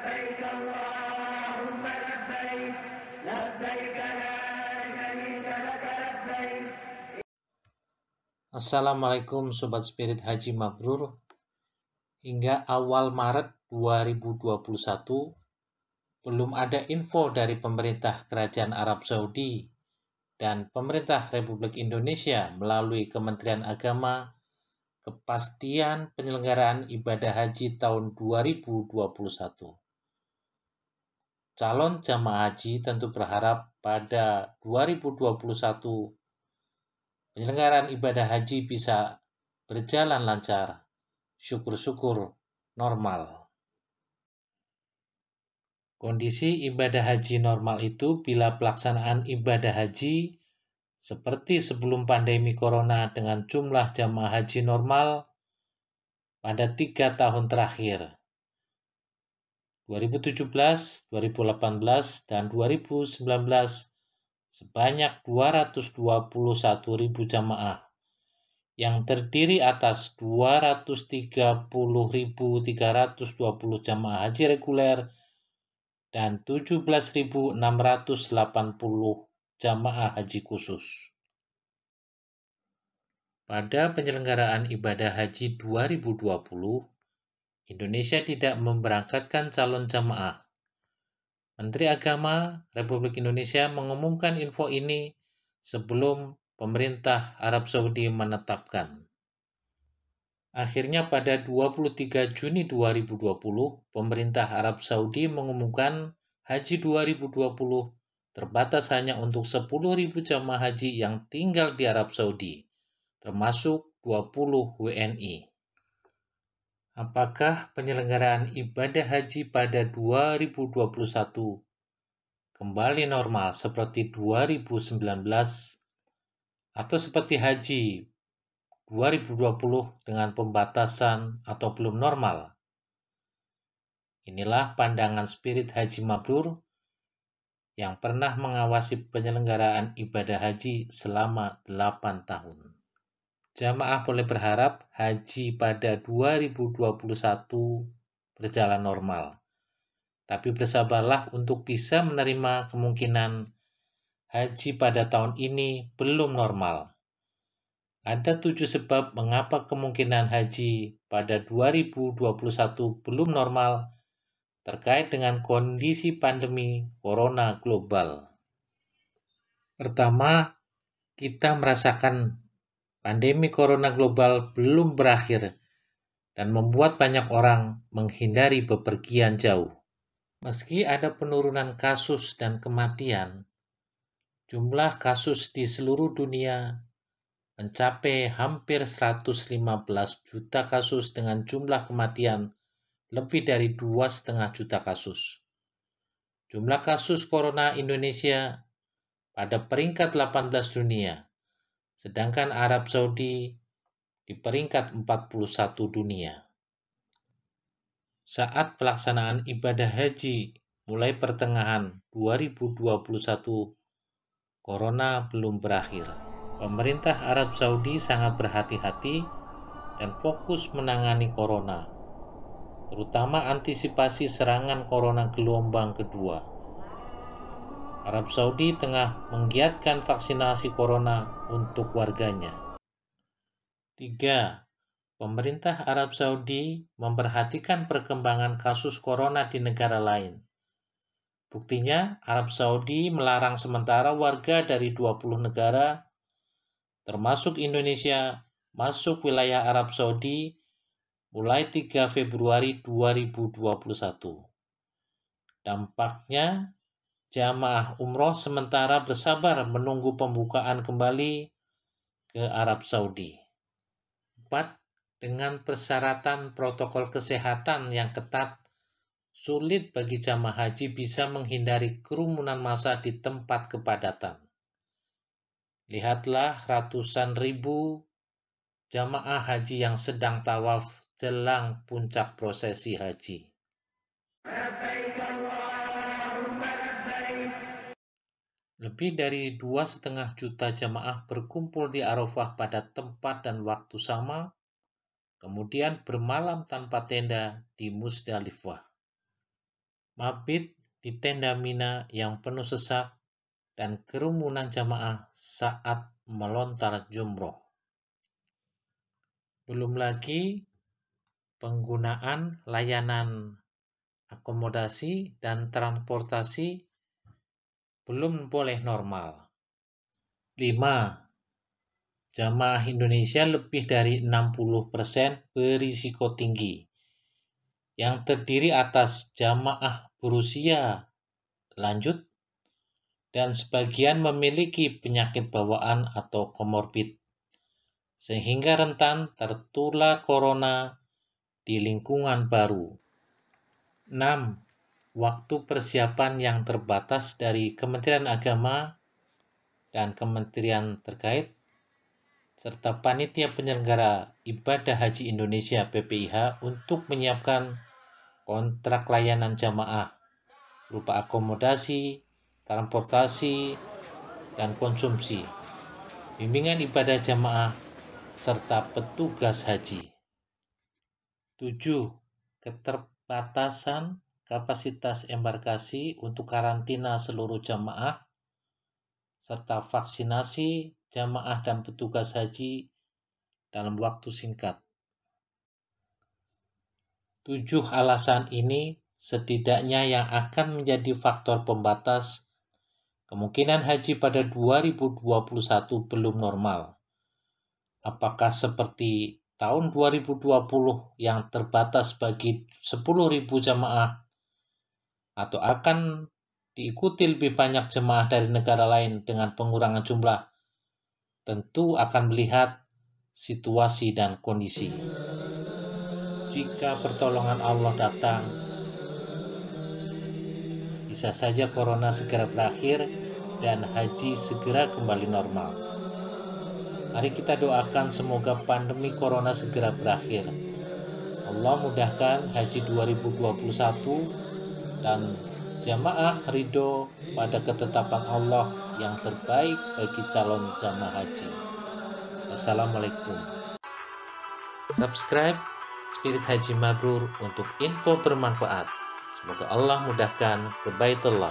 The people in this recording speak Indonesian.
لبيك اللهم لبيك لبيك لا شريك لك لبيك. Assalamualaikum Sobat Spirit Haji Mabrur. Hingga awal Maret 2021, belum ada info dari pemerintah Kerajaan Arab Saudi dan pemerintah Republik Indonesia melalui Kementerian Agama kepastian penyelenggaraan ibadah haji tahun 2021. Calon jamaah haji tentu berharap pada 2021 penyelenggaraan ibadah haji bisa berjalan lancar, syukur-syukur normal. Kondisi ibadah haji normal itu bila pelaksanaan ibadah haji seperti sebelum pandemi corona dengan jumlah jamaah haji normal pada 3 tahun terakhir, 2017, 2018, dan 2019 sebanyak 221.000 jamaah yang terdiri atas 230.320 jamaah haji reguler dan 17.680 jamaah haji khusus. Pada penyelenggaraan ibadah haji 2020, Indonesia tidak memberangkatkan calon jamaah. Menteri Agama Republik Indonesia mengumumkan info ini sebelum pemerintah Arab Saudi menetapkan. Akhirnya pada 23 Juni 2020, pemerintah Arab Saudi mengumumkan Haji 2020 terbatas hanya untuk 10.000 jamaah haji yang tinggal di Arab Saudi, termasuk 20 WNI. Apakah penyelenggaraan ibadah haji pada 2021 kembali normal seperti 2019 atau seperti haji 2020 dengan pembatasan atau belum normal? Inilah pandangan Spirit Haji Mabrur yang pernah mengawasi penyelenggaraan ibadah haji selama 8 tahun. Jamaah boleh berharap haji pada 2021 berjalan normal. Tapi bersabarlah untuk bisa menerima kemungkinan haji pada tahun ini belum normal. Ada 7 sebab mengapa kemungkinan haji pada 2021 belum normal terkait dengan kondisi pandemi corona global. Pertama, kita merasakan pandemi corona global belum berakhir dan membuat banyak orang menghindari bepergian jauh. Meski ada penurunan kasus dan kematian, jumlah kasus di seluruh dunia mencapai hampir 115 juta kasus dengan jumlah kematian lebih dari 2,5 juta kasus. Jumlah kasus corona Indonesia pada peringkat 18 dunia, sedangkan Arab Saudi di peringkat 41 dunia. Saat pelaksanaan ibadah haji mulai pertengahan 2021, corona belum berakhir. Pemerintah Arab Saudi sangat berhati-hati dan fokus menangani corona, terutama antisipasi serangan corona gelombang kedua. Arab Saudi tengah menggiatkan vaksinasi corona untuk warganya. 3. Pemerintah Arab Saudi memperhatikan perkembangan kasus corona di negara lain. Buktinya, Arab Saudi melarang sementara warga dari 20 negara, termasuk Indonesia, masuk wilayah Arab Saudi mulai 3 Februari 2021. Dampaknya, jamaah umroh sementara bersabar menunggu pembukaan kembali ke Arab Saudi. 4. Dengan persyaratan protokol kesehatan yang ketat, sulit bagi jamaah haji bisa menghindari kerumunan massa di tempat kepadatan. Lihatlah ratusan ribu jamaah haji yang sedang tawaf jelang puncak prosesi haji. Lebih dari 2,5 juta jamaah berkumpul di Arafah pada tempat dan waktu sama, kemudian bermalam tanpa tenda di Musdalifah. mabit di tenda Mina yang penuh sesak, dan kerumunan jamaah saat melontar jumroh. Belum lagi penggunaan layanan akomodasi dan transportasi belum boleh normal. 5. Jamaah Indonesia lebih dari 60% berisiko tinggi, yang terdiri atas jamaah berusia lanjut dan sebagian memiliki penyakit bawaan atau komorbid, sehingga rentan tertular corona di lingkungan baru. 6. Waktu persiapan yang terbatas dari Kementerian Agama dan kementerian terkait, serta panitia penyelenggara ibadah haji Indonesia (PPIH) untuk menyiapkan kontrak layanan jamaah berupa akomodasi, transportasi, dan konsumsi, bimbingan ibadah jamaah, serta petugas haji. 7. Keterbatasan kapasitas embarkasi untuk karantina seluruh jamaah, serta vaksinasi jamaah dan petugas haji dalam waktu singkat. 7 alasan ini setidaknya yang akan menjadi faktor pembatas kemungkinan haji pada 2021 belum normal. Apakah seperti tahun 2020 yang terbatas bagi 10.000 jamaah, atau akan diikuti lebih banyak jemaah dari negara lain dengan pengurangan jumlah? Tentu akan melihat situasi dan kondisi. Jika pertolongan Allah datang, bisa saja corona segera berakhir dan haji segera kembali normal. Mari kita doakan semoga pandemi corona segera berakhir. Allah mudahkan haji 2021 dan jamaah ridho pada ketetapan Allah yang terbaik bagi calon jamaah haji. Assalamualaikum. Subscribe Spirit Haji Mabrur untuk info bermanfaat. Semoga Allah mudahkan ke Baitullah.